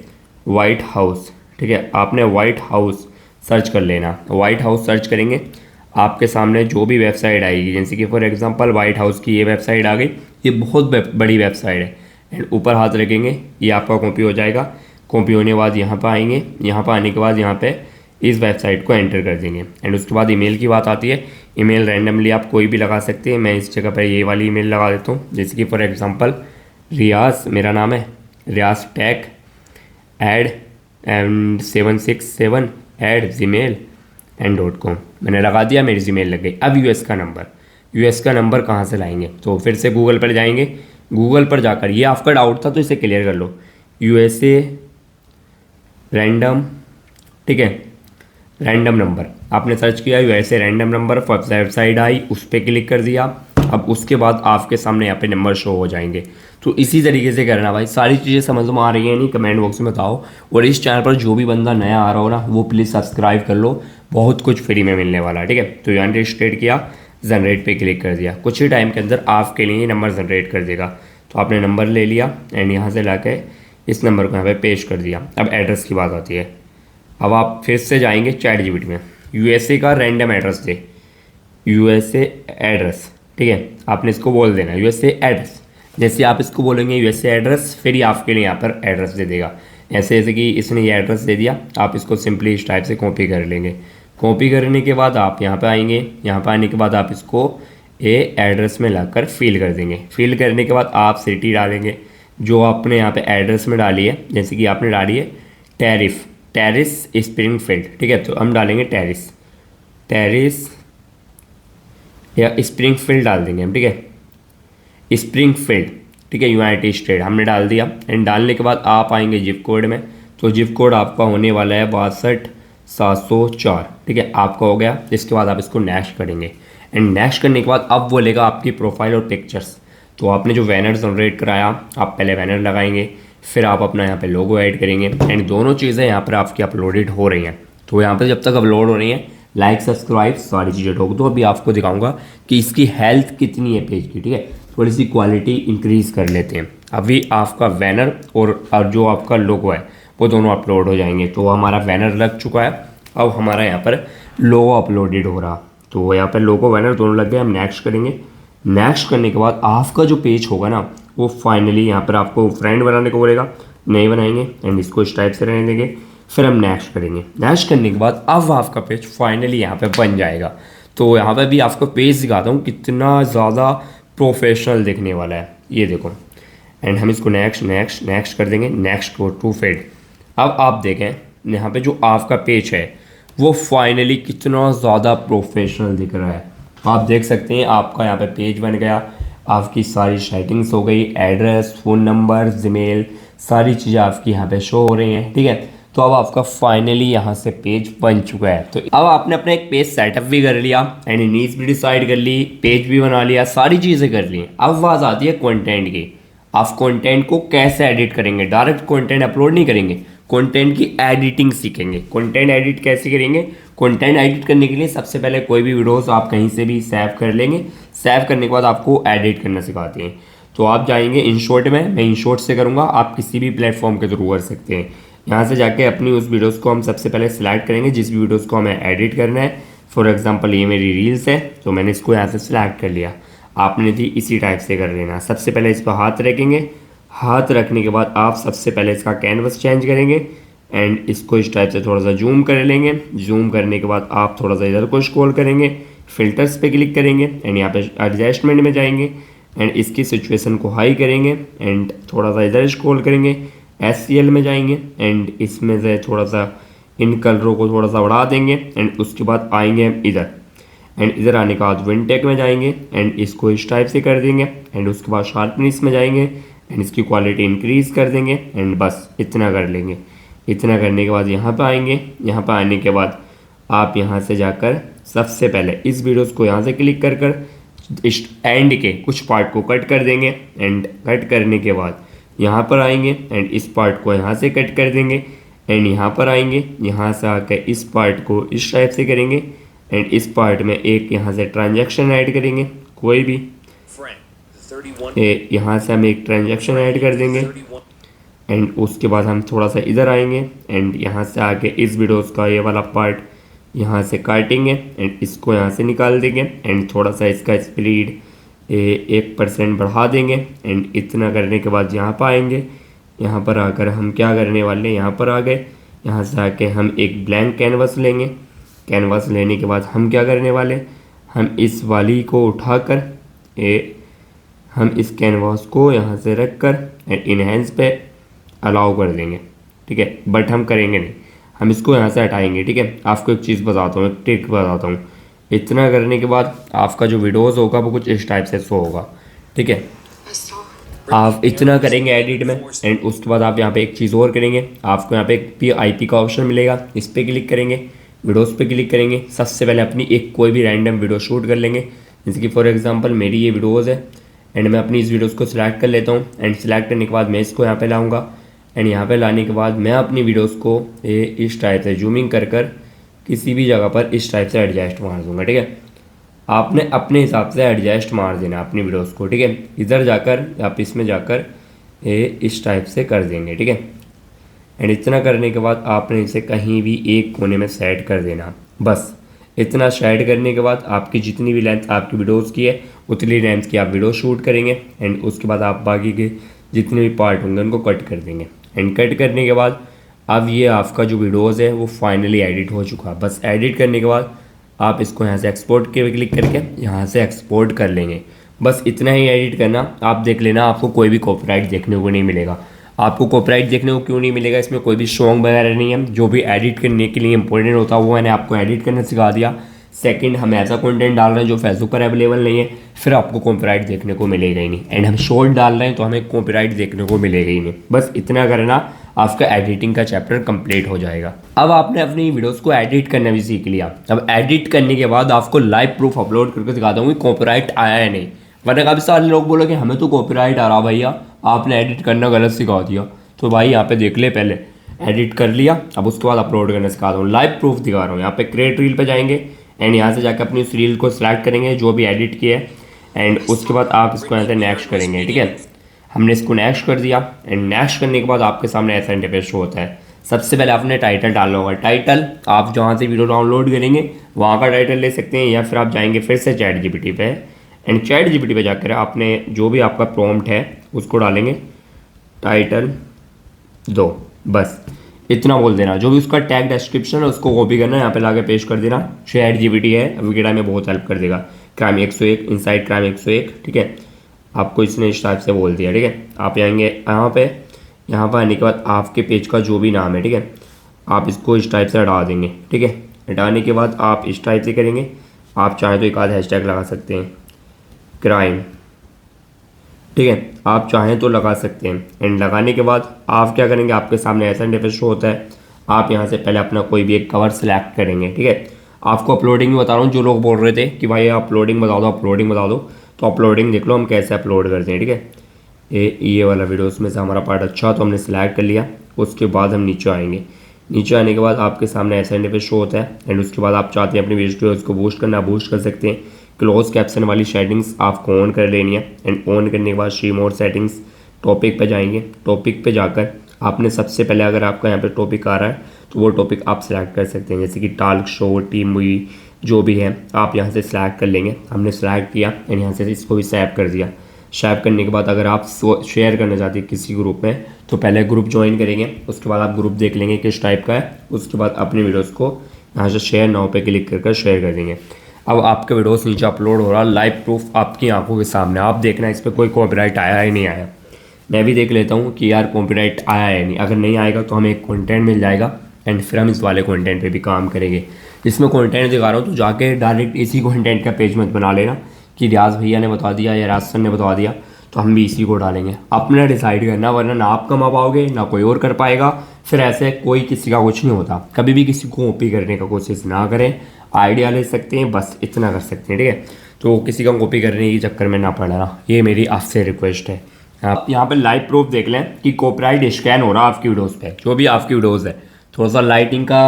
वाइट हाउस, ठीक है, आपने वाइट हाउस सर्च कर लेना। वाइट हाउस सर्च करेंगे, आपके सामने जो भी वेबसाइट आएगी, जैसे कि फॉर एग्जांपल वाइट हाउस की ये वेबसाइट आ गई। ये बहुत बड़ी वेबसाइट है एंड ऊपर हाथ रखेंगे, ये आपका कॉपी हो जाएगा। कॉपी होने के बाद यहाँ पर आएंगे। यहाँ पर आने के बाद यहाँ पे इस वेबसाइट को एंटर कर देंगे एंड उसके बाद ईमेल की बात आती है। ईमेल रैंडमली आप कोई भी लगा सकते हैं। मैं इस जगह पर ये वाली ईमेल लगा देता हूँ, जैसे कि फॉर एग्जांपल रियाज, मेरा नाम है रियाज टेक एंड 767@gmail.com मैंने लगा दिया, मेरी जीमेल लग गई। अब यूएस का नंबर कहाँ से लाएंगे, तो फिर से गूगल पर जाएंगे। गूगल पर जाकर, ये आपका डाउट था तो इसे क्लियर कर लो, यूएसए रैंडम, ठीक है, रैंडम नंबर आपने सर्च किया, यूएसए रैंडम नंबर, वेबसाइट आई, उस पर क्लिक कर दिया। अब उसके बाद आपके सामने यहाँ पे नंबर शो हो जाएंगे। तो इसी तरीके से करना भाई। सारी चीज़ें समझ में आ रही हैं नहीं, कमेंट बॉक्स में बताओ। और इस चैनल पर जो भी बंदा नया आ रहा हो ना, वो प्लीज़ सब्सक्राइब कर लो, बहुत कुछ फ्री में मिलने वाला है, ठीक है। तो यहाँ रजिस्ट्रेट किया, जनरेट पे क्लिक कर दिया, कुछ ही टाइम के अंदर आपके लिए नंबर जनरेट कर देगा। तो आपने नंबर ले लिया एंड यहाँ से लाके इस नंबर को यहाँ पे पेश कर दिया। अब एड्रेस की बात आती है। अब आप फिर से जाएंगे ChatGPT में, यूएसए का रैंडम एड्रेस दे, यूएसए एड्रेस, ठीक है, आपने इसको बोल देना यूएसए एड्रेस। जैसे आप इसको बोलेंगे यूएसए एड्रेस, फिर ही आपके लिए यहाँ पर एड्रेस दे देगा। जैसे कि इसने ये एड्रेस दे दिया, आप इसको सिंपली इस टाइप से कॉपी कर लेंगे। कॉपी करने के बाद आप यहाँ पे आएंगे, यहाँ पे आने के बाद आप इसको एड्रेस में लाकर फिल कर देंगे। फिल करने के बाद आप सिटी डालेंगे जो आपने यहाँ पे एड्रेस में डाली है। जैसे कि आपने डाली है टेरिस स्प्रिंगफील्ड, ठीक है, तो हम डालेंगे टेरिस या स्प्रिंगफील्ड डाल देंगे हम, ठीक है, स्प्रिंगफील्ड, ठीक है, यूनाइटेड स्टेट हमने डाल दिया। एंड डालने के बाद आप आएंगे जिप कोड में, तो जिप कोड आपका होने वाला है 62,704, ठीक है, आपका हो गया। इसके बाद आप इसको नेक्स्ट करेंगे एंड नेक्स्ट करने के बाद अब वो लेगा आपकी प्रोफाइल और पिक्चर्स। तो आपने जो बैनर जनरेट कराया, आप पहले बैनर लगाएंगे, फिर आप अपना यहाँ पे लोगो ऐड करेंगे एंड दोनों चीज़ें यहाँ पर आपकी अपलोडेड हो रही हैं। तो यहाँ पे जब तक अपलोड हो रही हैं, लाइक सब्सक्राइब सारी चीज़ें ठोक दो। अभी आपको दिखाऊंगा कि इसकी हेल्थ कितनी है पेज की, ठीक है, थोड़ी सी क्वालिटी इंक्रीज़ कर लेते हैं। अभी आपका बैनर और जो आपका लोगो है वो दोनों अपलोड हो जाएंगे। तो हमारा बैनर लग चुका है, अब हमारा यहाँ पर लोगो अपलोडेड हो रहा। तो यहाँ पर लोगो बैनर दोनों लग गए। हम नेक्स्ट करेंगे। नेक्स्ट करने के बाद आपका जो पेज होगा ना, वो फाइनली यहाँ पर आपको फ्रेंड बनाने को बोलेगा, नहीं बनाएंगे एंड इसको इस टाइप से रहने देंगे। फिर हम नेक्स्ट करेंगे। नेक्स्ट करने के बाद अब आपका पेज फाइनली यहाँ पे बन जाएगा। तो यहाँ पे भी आपको पेज दिखाता हूँ कितना ज़्यादा प्रोफेशनल दिखने वाला है, ये देखो। एंड हम इसको नेक्स्ट कर देंगे, नेक्स्ट को टू फेड। अब आप देखें यहाँ पे जो आपका पेज है वो फाइनली कितना ज़्यादा प्रोफेशनल दिख रहा है। आप देख सकते हैं आपका यहाँ पे पेज बन गया, आपकी सारी सेटिंग्स हो गई, एड्रेस, फ़ोन नंबर, जीमेल, सारी चीज़ें आपकी यहाँ पे शो हो रही हैं, ठीक है। तो अब आपका फाइनली यहाँ से पेज बन चुका है। तो अब आपने अपना एक पेज सेटअप भी कर लिया एंड नीड्स भी डिसाइड कर ली, पेज भी बना लिया, सारी चीज़ें कर ली। अब बात आती है कंटेंट की। आप कंटेंट को कैसे एडिट करेंगे। डायरेक्ट कंटेंट अपलोड नहीं करेंगे, कंटेंट की एडिटिंग सीखेंगे। कंटेंट एडिट कैसे करेंगे। कंटेंट एडिट करने के लिए सबसे पहले कोई भी वीडियोस आप कहीं से भी सेव कर लेंगे। सेव करने के बाद आपको एडिट करना सिखाते हैं। तो आप जाएंगे InShot में, मैं InShot से करूँगा, आप किसी भी प्लेटफॉर्म के थ्रू कर सकते हैं। यहाँ से जाके अपनी उस वीडियोस को हम सबसे पहले सिलेक्ट करेंगे जिस वीडियोस को हमें एडिट करना है। फॉर एग्जांपल ये मेरी रील्स है, तो मैंने इसको यहाँ से सिलेक्ट कर लिया। आपने भी इसी टाइप से कर लेना। सबसे पहले इस पर हाथ रखेंगे, हाथ रखने के बाद आप सबसे पहले इसका कैनवस चेंज करेंगे एंड इसको इस टाइप से थोड़ा सा जूम कर लेंगे। जूम करने के बाद आप थोड़ा सा इधर को स्क्रॉल करेंगे, फिल्टर्स पे क्लिक करेंगे एंड यहाँ पे एडजस्टमेंट में जाएंगे एंड इसकी सिचुएशन को हाई करेंगे एंड थोड़ा सा इधर स्क्रॉल करेंगे, SCL में जाएंगे एंड इसमें से थोड़ा सा इन कलरों को थोड़ा सा बढ़ा देंगे एंड उसके बाद आएंगे हम इधर एंड इधर आने के बाद विंटेक में जाएंगे एंड इसको इस टाइप से कर देंगे एंड उसके बाद शार्पनेस में जाएंगे एंड इसकी क्वालिटी इंक्रीज़ कर देंगे एंड बस इतना कर लेंगे। इतना करने के बाद यहाँ पे आएंगे। यहाँ पे आने के बाद आप यहाँ से जाकर सबसे पहले इस वीडियोस को यहाँ से क्लिक कर इस एंड के कुछ पार्ट को कट कर देंगे एंड कट करने के बाद यहाँ पर आएंगे एंड इस पार्ट को यहाँ से कट कर देंगे एंड यहाँ पर आएंगे। यहाँ से आकर इस पार्ट को इस टाइप से करेंगे एंड इस पार्ट में एक यहाँ से ट्रांजैक्शन ऐड करेंगे, कोई भी यहाँ से हम एक ट्रांजैक्शन ऐड कर देंगे एंड उसके बाद हम थोड़ा सा इधर आएंगे एंड यहाँ से आके इस वीडियोस का ये वाला पार्ट यहाँ से काटेंगे एंड इसको यहाँ से निकाल देंगे एंड थोड़ा सा इसका स्पीड 1% बढ़ा देंगे एंड इतना करने के बाद यहाँ पर आएंगे। यहाँ पर आकर हम क्या करने वाले हैं, यहाँ पर आ गए। यहाँ से आके हम एक ब्लैंक कैनवस लेंगे। कैनवस लेने के बाद हम क्या करने वाले, हम इस वाली को उठाकर हम इस कैनवास को यहाँ से रख कर एंड इनहेंस पे अलाउ कर देंगे, ठीक है। बट हम करेंगे नहीं, हम इसको यहाँ से हटाएंगे, ठीक है। आपको एक चीज़ बताता हूँ, एक ट्रिक बताता हूँ। इतना करने के बाद आपका जो वीडियोज़ होगा वो कुछ इस टाइप से शो होगा, ठीक है। आप इतना करेंगे एडिट में एंड उसके बाद आप यहाँ पे एक चीज़ और करेंगे। आपको यहाँ पे एक PIP का ऑप्शन मिलेगा, इस पर क्लिक करेंगे, वीडियोस पे क्लिक करेंगे। सबसे पहले अपनी एक कोई भी रैंडम वीडियो शूट कर लेंगे, जैसे कि फॉर एग्जांपल मेरी ये वीडियोज़ है एंड मैं अपनी इस वीडियोज़ को सिलेक्ट कर लेता हूँ एंड सिलेक्ट करने के बाद मैं इसको यहाँ पे लाऊंगा एंड यहाँ पे लाने के बाद मैं अपनी वीडियोज़ को इस टाइप से जूमिंग कर कर किसी भी जगह पर इस टाइप से एडजस्ट मार दूँगा, ठीक है। आपने अपने हिसाब से एडजस्ट मार देना अपनी वीडियोस को, ठीक है। इधर जाकर आप इसमें जाकर इस टाइप से कर देंगे, ठीक है। एंड इतना करने के बाद आपने इसे कहीं भी एक कोने में सेट कर देना। बस इतना सेट करने के बाद आपकी जितनी भी लेंथ आपकी वीडियोस की है उतनी लेंथ की आप वीडियो शूट करेंगे एंड उसके बाद आप बाकी के जितने भी पार्ट होंगे उनको कट कर देंगे एंड कट करने के बाद अब ये आपका जो वीडियोज़ है वो फाइनली एडिट हो चुका। बस एडिट करने के बाद आप इसको यहाँ से एक्सपोर्ट के क्लिक करके यहाँ से एक्सपोर्ट कर लेंगे। बस इतना ही एडिट करना। आप देख लेना आपको कोई भी कॉपीराइट देखने को नहीं मिलेगा। आपको कॉपीराइट देखने को क्यों नहीं मिलेगा, इसमें कोई भी सॉन्ग वगैरह नहीं है। जो भी एडिट करने के लिए इंपॉर्टेंट होता है वो मैंने आपको एडिट करना सिखा दिया। सेकंड, हम ऐसा कंटेंट डाल रहे हैं जो फेसबुक पर अवेलेबल नहीं है, फिर आपको कॉपीराइट देखने को मिलेगा ही नहीं। एंड हम शॉर्ट डाल रहे हैं तो हमें कॉपीराइट देखने को मिलेगा ही नहीं। बस इतना करना, आपका एडिटिंग का चैप्टर कंप्लीट हो जाएगा। अब आपने अपनी वीडियोस को एडिट करना भी सीख लिया। अब एडिट करने के बाद आपको लाइव प्रूफ अपलोड करके दिखाता हूँ कि कॉपीराइट आया है नहीं, वरना काफ़ी सारे लोग बोलोगे हमें तो कॉपीराइट आ रहा भैया, आपने एडिट करना गलत सिखा दिया। तो भाई यहाँ पे देख ले, पहले एडिट कर लिया, अब उसके बाद अपलोड करना सिखा रहा हूँ। लाइव प्रूफ दिखा रहा हूँ। यहाँ पे क्रिएट रील पे जाएंगे एंड यहाँ से जाकर अपनी उस रील को सिलेक्ट करेंगे जो भी एडिट किया है एंड उसके बाद आप इसको यहाँ से नेक्स्ट करेंगे, ठीक है। हमने इसको नेक्स्ट कर दिया एंड नेक्स्ट करने के बाद आपके सामने ऐसा इंटरफेस शो होता है। सबसे पहले आपने टाइटल डालना होगा। टाइटल आप जहाँ से वीडियो डाउनलोड करेंगे वहाँ का टाइटल ले सकते हैं या फिर आप जाएंगे फिर से ChatGPT पे एंड ChatGPT पे जाकर आपने जो भी आपका प्रॉम्प्ट है उसको डालेंगे, टाइटल दो, बस इतना बोल देना। जो भी उसका टैग डिस्क्रिप्शन है उसको कॉपी करना, यहाँ पे लाके पेश कर देना। ChatGPT है विकिडा में बहुत हेल्प कर देगा। क्राइम 101, इनसाइड क्राइम 101, ठीक है। आपको इसने इस टाइप से बोल दिया, ठीक है। आप आएंगे यहाँ पर आने के बाद आपके पेज का जो भी नाम है, ठीक है, आप इसको इस टाइप से हटा देंगे, ठीक है। हटाने के बाद आप इस टाइप से करेंगे। आप चाहें तो एक आध हैशटैग लगा सकते हैं, क्राइम, ठीक है, आप चाहें तो लगा सकते हैं। एंड लगाने के बाद आप क्या करेंगे, आपके सामने ऐसा इंटरफेस शो होता है। आप यहाँ से पहले अपना कोई भी एक कवर सिलेक्ट करेंगे, ठीक है। आपको अपलोडिंग भी बता रहा हूँ। जो लोग बोल रहे थे कि भाई अपलोडिंग बता दो, अपलोडिंग बता दो, तो अपलोडिंग देख लो हम कैसे अपलोड करते हैं, ठीक है। ये वाला वीडियो उसमें से हमारा पार्ट अच्छा तो हमने सिलेक्ट कर लिया। उसके बाद हम नीचे आएंगे। नीचे आने के बाद आपके सामने ऐसा इंटरफेस शो होता है एंड उसके बाद आप चाहते हैं अपनी वीडियोस को बूस्ट करना, बूस्ट कर सकते हैं। क्लोज कैप्शन वाली सेटिंग्स आपको ऑन कर लेनी है एंड ऑन करने के बाद शी मोर सेटिंग्स, टॉपिक पे जाएंगे। टॉपिक पे जाकर आपने सबसे पहले अगर आपका यहाँ पे टॉपिक आ रहा है तो वो टॉपिक आप सिलेक्ट कर सकते हैं, जैसे कि टॉक शो, टीम मूवी, जो भी है आप यहाँ से सिलेक्ट कर लेंगे। हमने सिलेक्ट किया एंड यहाँ से इसको भी सेव कर दिया। सेव करने के बाद अगर आप शेयर करना चाहते हैं किसी ग्रुप में तो पहले ग्रुप ज्वाइन करेंगे, उसके बाद आप ग्रुप देख लेंगे किस टाइप का है, उसके बाद अपनी वीडियोज़ को यहाँ से शेयर नाउ पे क्लिक कर शेयर कर देंगे। अब आपके वीडियोस नीचे अपलोड हो रहा, लाइव प्रूफ आपकी आंखों के सामने। आप देखना इस पर कोई कॉपीराइट आया ही नहीं आया। मैं भी देख लेता हूँ कि यार कॉपीराइट आया है नहीं। अगर नहीं आएगा तो हमें एक कंटेंट मिल जाएगा एंड फिर हम इस वाले कंटेंट पे भी काम करेंगे। इसमें कंटेंट दिखा रहा हूँ तो जाके डायरेक्ट इसी कंटेंट का पेज मत बना लेना कि रियाज भैया ने बता दिया या राज सर ने बता दिया तो हम भी इसी को डालेंगे। अपना डिसाइड करना, वरना ना आप कमा पाओगे ना कोई और कर पाएगा। फिर ऐसे कोई किसी का कुछ नहीं होता। कभी भी किसी को कॉपी करने का कोशिश ना करें। आइडिया ले सकते हैं, बस इतना कर सकते हैं, ठीक है। तो किसी का कॉपी करने के चक्कर में ना पड़ना, ये मेरी आपसे रिक्वेस्ट है। आप यहाँ पे लाइव प्रूफ देख लें कि कॉपीराइट स्कैन हो रहा है आपकी वीडियोस पे। जो भी आपकी वीडियोस है, थोड़ा सा लाइटिंग का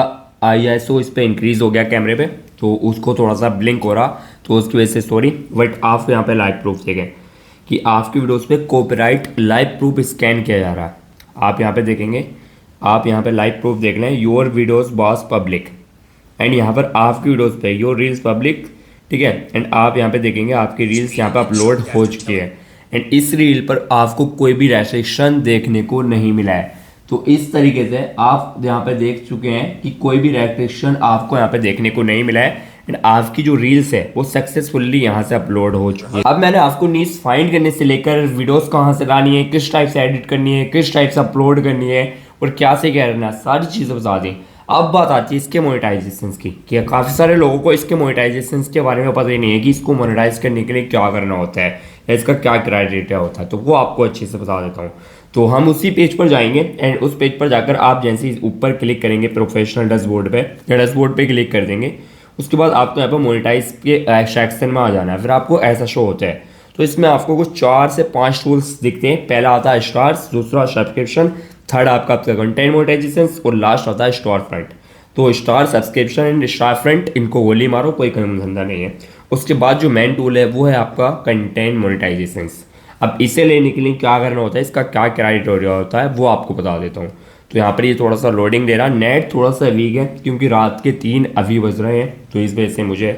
ISO इस पर इंक्रीज़ हो गया कैमरे पे, तो उसको थोड़ा सा ब्लिंक हो रहा, तो उसकी वजह से सॉरी। बट आप यहाँ पे लाइव प्रूफ देखें कि आपकी वीडियोस पे कॉपीराइट लाइव प्रूफ स्कैन किया जा रहा है। आप यहाँ पे देखेंगे, आप यहाँ पे लाइव प्रूफ देख लें, your videos was public and यहाँ पर आपकी वीडियोस पे योर रील्स पब्लिक, ठीक है। एंड आप यहाँ पे देखेंगे आपकी रील्स यहाँ पे अपलोड हो चुकी है एंड इस रील पर आपको कोई भी रेस्ट्रिक्शन देखने को नहीं मिला है। तो इस तरीके से आप यहाँ पे देख चुके हैं कि कोई भी रेस्ट्रिक्शन आपको यहाँ पे देखने को नहीं मिला है एंड आपकी जो रील्स है वो सक्सेसफुली यहाँ से अपलोड हो चुकी है। अब मैंने आपको नीश फाइंड करने से लेकर वीडियोस कहाँ से लानी है, किस टाइप से एडिट करनी है, किस टाइप से अपलोड करनी है और क्या से क्या करना है, सारी चीज़ें बता दी। अब बात आती है इसके मोनेटाइजेशन की कि काफ़ी सारे लोगों को इसके मोनेटाइजेशन के बारे में पता ही नहीं है कि इसको मोनेटाइज करने के लिए क्या करना होता है या इसका क्या क्राइटेरिया होता है, तो वो आपको अच्छे से बता देता हूँ। तो हम उसी पेज पर जाएंगे एंड उस पेज पर जाकर आप जैसे ही ऊपर क्लिक करेंगे प्रोफेशनल डैशबोर्ड पे या डैशबोर्ड पे क्लिक कर देंगे, उसके बाद आपको यहाँ पर मोनेटाइज के सेक्शन में आ जाना है। फिर आपको ऐसा शो होता है, तो इसमें आपको कुछ 4 से 5 टूल्स दिखते हैं। पहला आता है स्टार्स, दूसरा सब्सक्रिप्शन, थर्ड आपका कंटेंट मोनेटाइजेशन और लास्ट आता है स्टोर फ्रंट। तो star, subscription and star front, इनको गोली मारो, कोई काम धंधा नहीं है। उसके बाद जो मेन टूल है वो है आपका कंटेंट मोनेटाइजेशन। अब इसे लेने के लिए क्या करना होता है, इसका क्या क्राइटेरिया होता है वो आपको बता देता हूँ। तो यहाँ पर ये थोड़ा सा लोडिंग दे रहा है, नेट थोड़ा सा वीक है क्योंकि रात के 3 अभी बज रहे हैं, तो इस वजह से मुझे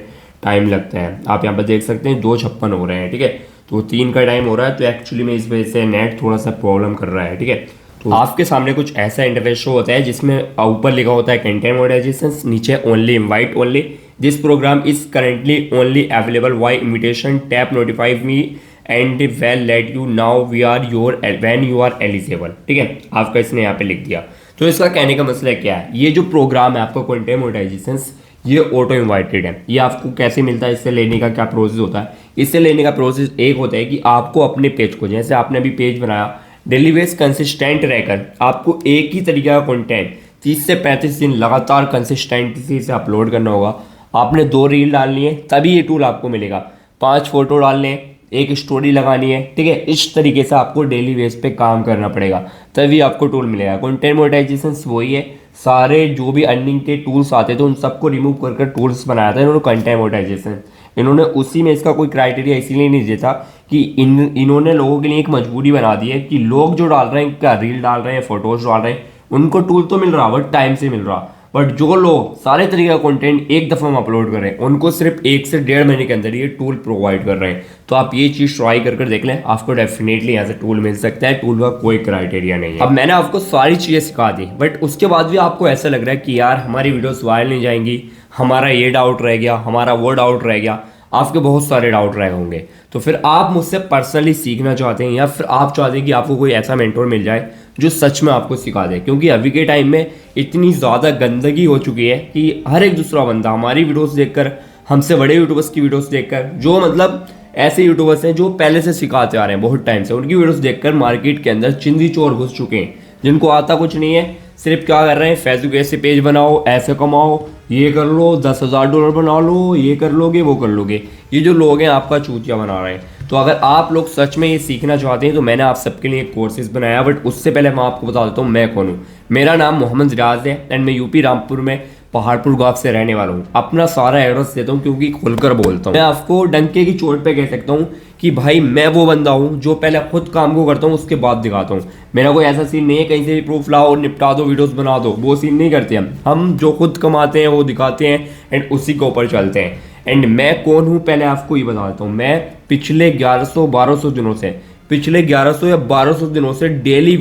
टाइम लगता है। आप यहाँ पर देख सकते हैं 2:56 हो रहे हैं, ठीक है। तो 3 का टाइम हो रहा है, तो एक्चुअली में इस वजह से नेट थोड़ा सा प्रॉब्लम कर रहा है, ठीक है। तो आपके सामने कुछ ऐसा इंटरफेस शो होता है जिसमें ऊपर लिखा होता है कंटेंट मोनेटाइजेशन, नीचे only invite only, this program is currently only available by invitation, tap notify me and we'll let you know we are your when you are eligible, ठीक है। आपका इसने यहाँ पे लिख दिया। तो इसका कहने का मसला क्या है, ये जो प्रोग्राम है आपका कंटेंट मोनेटाइजेशन, ये ऑटो इन्वाइटेड है। ये आपको कैसे मिलता है, इससे लेने का क्या प्रोसेस होता है। इससे लेने का प्रोसेस एक होता है कि आपको अपने पेज को, जैसे आपने अभी पेज बनाया, डेली बेस कंसिस्टेंट रहकर आपको एक ही तरीके का कंटेंट 30 से 35 दिन लगातार कंसिस्टेंसी से अपलोड करना होगा। आपने 2 रील डालनी है तभी ये टूल आपको मिलेगा, 5 फोटो डालने हैं, एक स्टोरी लगानी है, ठीक है। इस तरीके से आपको डेली बेस पे काम करना पड़ेगा तभी आपको टूल मिलेगा। कंटेंट मोनेटाइजेशन वही है, सारे जो भी अर्निंग के टूल्स आते थे उन सबको रिमूव कर टूल्स बनाया था इन्होंने कंटेंट मोनेटाइजेशन। इन्होंने उसी में इसका कोई क्राइटेरिया इसीलिए नहीं दिया था कि इन्होंने लोगों के लिए एक मजबूरी बना दी है कि लोग जो डाल रहे हैं, क्या रील डाल रहे हैं, फोटोज डाल रहे हैं, उनको टूल तो मिल रहा बट टाइम से मिल रहा, बट जो लोग सारे तरीके का कंटेंट एक दफ़ा में अपलोड कर रहे हैं उनको सिर्फ 1 से 1.5 महीने के अंदर ये टूल प्रोवाइड कर रहे हैं। तो आप ये चीज़ ट्राई कर देख लें, आपको डेफिनेटली यहाँ से टूल मिल सकता है। टूल का कोई क्राइटेरिया नहीं है। अब मैंने आपको सारी चीज़ें सिखा दी, बट उसके बाद भी आपको ऐसा लग रहा है कि यार हमारी वीडियोस वायरल नहीं जाएंगी, हमारा ये डाउट रह गया, हमारा वो डाउट रह गया, आपके बहुत सारे डाउट रहे होंगे। तो फिर आप मुझसे पर्सनली सीखना चाहते हैं या फिर आप चाहते हैं कि आपको कोई ऐसा मेंटोर मिल जाए जो सच में आपको सिखा दे, क्योंकि अभी के टाइम में इतनी ज़्यादा गंदगी हो चुकी है कि हर एक दूसरा बंदा हमारी वीडियोस देखकर, हमसे बड़े यूट्यूबर्स की वीडियोस देखकर, जो मतलब ऐसे यूट्यूबर्स हैं जो पहले से सिखाते आ रहे हैं बहुत टाइम से, उनकी वीडियोस देखकर मार्केट के अंदर चिंदी चोर घुस चुके हैं, जिनको आता कुछ नहीं है। सिर्फ क्या कर रहे हैं, फेसबुक ऐसे पेज बनाओ, ऐसे कमाओ, ये कर लो, $10,000 बना लो, ये कर लोगे, वो कर लोगे। ये जो लोग हैं आपका चूतिया बना रहे हैं। तो अगर आप लोग सच में ये सीखना चाहते हैं तो मैंने आप सबके लिए एक कोर्सेज बनाया, बट उससे पहले मैं आपको बता देता हूँ मैं कौन हूँ। मेरा नाम मोहम्मद रियाज है एंड मैं यूपी रामपुर में पहाड़पुर गांव से रहने वाला हूँ। अपना सारा एड्रेस देता हूँ क्योंकि खुलकर बोलता हूँ। मैं आपको डंके की चोट पे कह सकता हूँ कि भाई मैं वो बंदा हूँ जो पहले खुद काम को करता हूँ उसके बाद दिखाता हूँ। मेरा कोई ऐसा सीन नहीं है कहीं से भी प्रूफ लाओ, निपटा दो, वीडियोस बना दो, वो सीन नहीं करते हम जो खुद कमाते हैं वो दिखाते हैं एंड उसी के ऊपर चलते हैं। एंड मैं कौन हूँ पहले आपको ये बता देता हूँ। मैं पिछले 1100-1200 दिनों से, पिछले 1100 या 1200 दिनों से डेली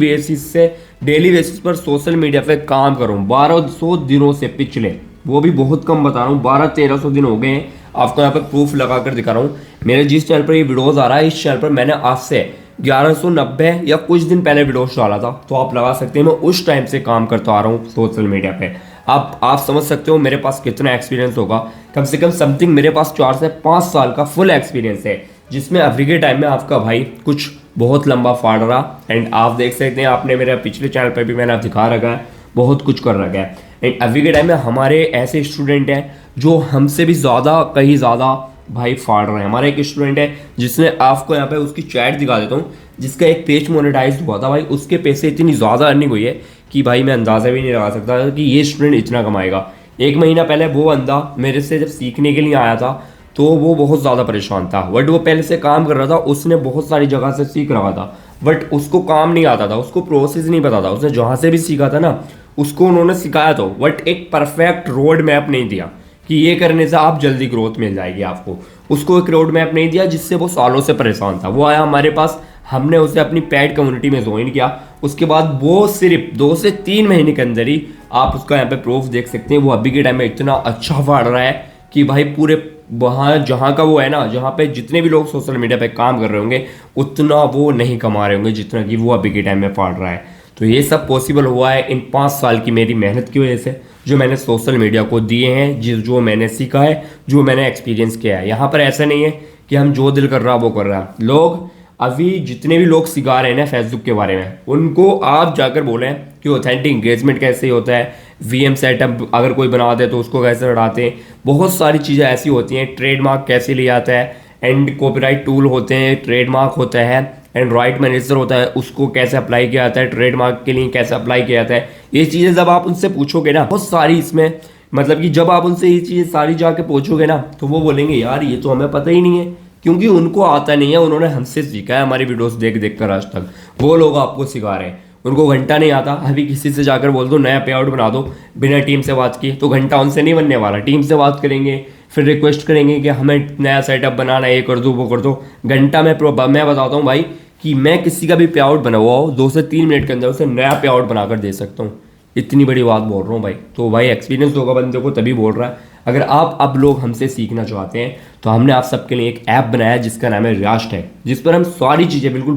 बेसिस पर सोशल मीडिया पे काम कर रहा हूँ। 1200 दिनों से, पिछले, वो भी बहुत कम बता रहा हूँ, 1200-1300 दिन हो गए हैं। आपको यहाँ पे प्रूफ लगा कर दिखा रहा हूँ। मेरे जिस चैनल पर ये वीडियोस आ रहा है, इस चैनल पर मैंने आज से 1190 या कुछ दिन पहले वीडियोस डाला था, तो आप लगा सकते हैं मैं उस टाइम से काम करता आ रहा हूँ सोशल मीडिया पे। आप समझ सकते हो मेरे पास कितना एक्सपीरियंस होगा। कम से कम समथिंग मेरे पास 4 से 5 साल का फुल एक्सपीरियंस है, जिसमें अभी के टाइम में आपका भाई कुछ बहुत लंबा फाड़ रहा। एंड आप देख सकते हैं, आपने मेरे पिछले चैनल पर भी मैंने दिखा रखा है, बहुत कुछ कर रखा है। एंड अभी के टाइम में हमारे ऐसे स्टूडेंट हैं जो हमसे भी ज़्यादा, कहीं ज़्यादा भाई फाड़ रहे हैं। हमारा एक स्टूडेंट है जिसने, आपको यहाँ पे उसकी चैट दिखा देता हूँ, जिसका एक पेज मोनेटाइज हुआ था भाई, उसके पैसे इतनी ज़्यादा अर्निंग हुई है कि भाई मैं अंदाज़ा भी नहीं लगा सकता कि ये स्टूडेंट इतना कमाएगा। 1 महीना पहले वो बंदा मेरे से जब सीखने के लिए आया था तो वो बहुत ज़्यादा परेशान था, बट वो पहले से काम कर रहा था, उसने बहुत सारी जगह से सीख रहा था, बट उसको काम नहीं आता था, उसको प्रोसेस नहीं पता था। उसने जहाँ से भी सीखा था ना, उसको उन्होंने सिखाया तो, बट एक परफेक्ट रोड मैप नहीं दिया कि ये करने से आप जल्दी ग्रोथ मिल जाएगी आपको। उसको एक रोड मैप नहीं दिया, जिससे वो सालों से परेशान था। वो आया हमारे पास, हमने उसे अपनी पेड कम्युनिटी में ज्वाइन किया। उसके बाद वो सिर्फ 2 से 3 महीने के अंदर ही, आप उसका यहाँ पे प्रूफ देख सकते हैं, वो अभी के टाइम में इतना अच्छा फाड़ रहा है कि भाई पूरे वहाँ जहाँ का वो है ना, जहाँ पे जितने भी लोग सोशल मीडिया पे काम कर रहे होंगे उतना वो नहीं कमा रहे होंगे जितना कि वो अभी के टाइम में पाड़ रहा है। तो ये सब पॉसिबल हुआ है इन 5 साल की मेरी मेहनत की वजह से, जो मैंने सोशल मीडिया को दिए हैं, जो मैंने सीखा है, जो मैंने एक्सपीरियंस किया है। यहाँ पर ऐसा नहीं है कि हम जो दिल कर रहा वो कर रहा। लोग अभी जितने भी लोग सिखा रहे हैं ना फेसबुक के बारे में, उनको आप जाकर बोलें कि ऑथेंटिक एंगेजमेंट कैसे होता है, वीएम सेटअप अगर कोई बना दे तो उसको कैसे बढ़ाते हैं, बहुत सारी चीज़ें ऐसी होती हैं, ट्रेडमार्क कैसे लिया जाता है, एंड कॉपीराइट टूल होते हैं, ट्रेडमार्क होता है, एंड राइट मैनेजर होता है, उसको कैसे अप्लाई किया जाता है, ट्रेडमार्क के लिए कैसे अप्लाई किया जाता है। ये चीज़ें जब आप उनसे पूछोगे ना, बहुत सारी इसमें मतलब कि जब आप उनसे ये चीज़ें सारी जाके पूछोगे ना, तो वो बोलेंगे यार ये तो हमें पता ही नहीं है, क्योंकि उनको आता नहीं है, उन्होंने हमसे सीखा है हमारी वीडियोस देख देख कर आज तक। वो लोग आपको सिखा रहे हैं, उनको घंटा नहीं आता। अभी किसी से जाकर बोल दो नया पे आउट बना दो बिना टीम से बात किए, तो घंटा उनसे नहीं बनने वाला। टीम से बात करेंगे, फिर रिक्वेस्ट करेंगे कि हमें नया सेटअप बनाना है, ये कर दो वो कर दो। घंटा मैं बताता हूँ भाई कि मैं किसी का भी पे आउट बना हुआ हो 2 से 3 मिनट के अंदर उसे नया पे आउट बनाकर दे सकता हूँ। इतनी बड़ी बात बोल रहा हूँ भाई। तो भाई एक्सपीरियंस होगा बंदे को तभी बोल रहा है। अगर आप अब लोग हमसे सीखना चाहते हैं तो हमने आप सबके लिए एक ऐप बनाया है जिसका नाम है रियाज टैग, जिस पर हम सारी चीज़ें बिल्कुल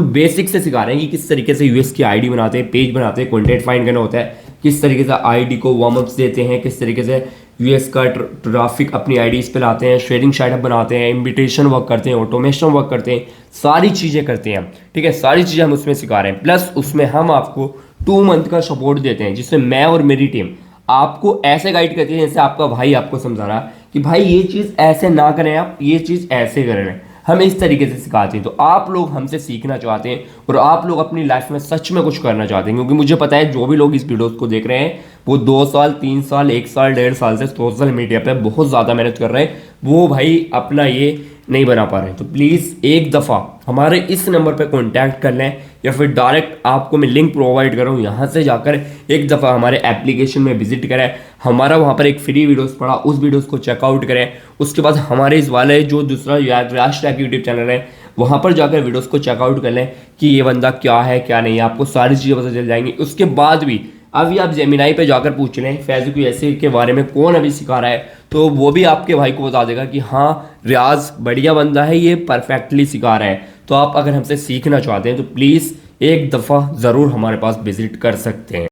बेसिक से सिखा रहे हैं कि किस तरीके से यूएस की आईडी बनाते हैं, पेज बनाते हैं, कंटेंट फाइंड करना होता है, किस तरीके से आईडी को वार्म अप्स देते हैं, किस तरीके से यूएस का ट्रैफिक अपनी आईडीज पे लाते हैं, शेयरिंग सेटअप बनाते हैं, इन्विटेशन वर्क करते हैं, ऑटोमेशन वर्क करते हैं, सारी चीज़ें करते हैं। ठीक है, सारी चीज़ें हम उसमें सिखा रहे हैं। प्लस उसमें हम आपको 2 मंथ का सपोर्ट देते हैं, जिसमें मैं और मेरी टीम आपको ऐसे गाइड करती है जैसे आपका भाई आपको समझा रहा कि भाई ये चीज़ ऐसे ना करें, आप ये चीज़ ऐसे करें। हम इस तरीके से सिखाते हैं। तो आप लोग हमसे सीखना चाहते हैं और आप लोग अपनी लाइफ में सच में कुछ करना चाहते हैं, क्योंकि मुझे पता है जो भी लोग इस वीडियो को देख रहे हैं वो 2 साल 3 साल 1 साल 1.5 साल से सोशल मीडिया पे बहुत ज़्यादा मेहनत कर रहे हैं, वो भाई अपना ये नहीं बना पा रहे हैं। तो प्लीज़ एक दफ़ा हमारे इस नंबर पे कांटेक्ट कर लें, या फिर डायरेक्ट आपको मैं लिंक प्रोवाइड कर रहा हूँ, यहाँ से जाकर एक दफ़ा हमारे एप्लीकेशन में विजिट करें। हमारा वहाँ पर एक फ्री वीडियोस पड़ा, उस वीडियोस को चेकआउट करें। उसके बाद हमारे इस वाले जो दूसरा रियाज टैग यूट्यूब चैनल है वहाँ पर जाकर वीडियोस को चेकआउट कर लें कि ये बंदा क्या है क्या नहीं है, आपको सारी चीज़ें पता चल जाएंगी। उसके बाद भी अभी आप जेमिनाई पे जाकर पूछ लें फैज़ुक यूएसए के बारे में कौन अभी सिखा रहा है, तो वो भी आपके भाई को बता देगा कि हाँ रियाज बढ़िया बंदा है, ये परफेक्टली सिखा रहा है। तो आप अगर हमसे सीखना चाहते हैं तो प्लीज़ एक दफ़ा ज़रूर हमारे पास विजिट कर सकते हैं।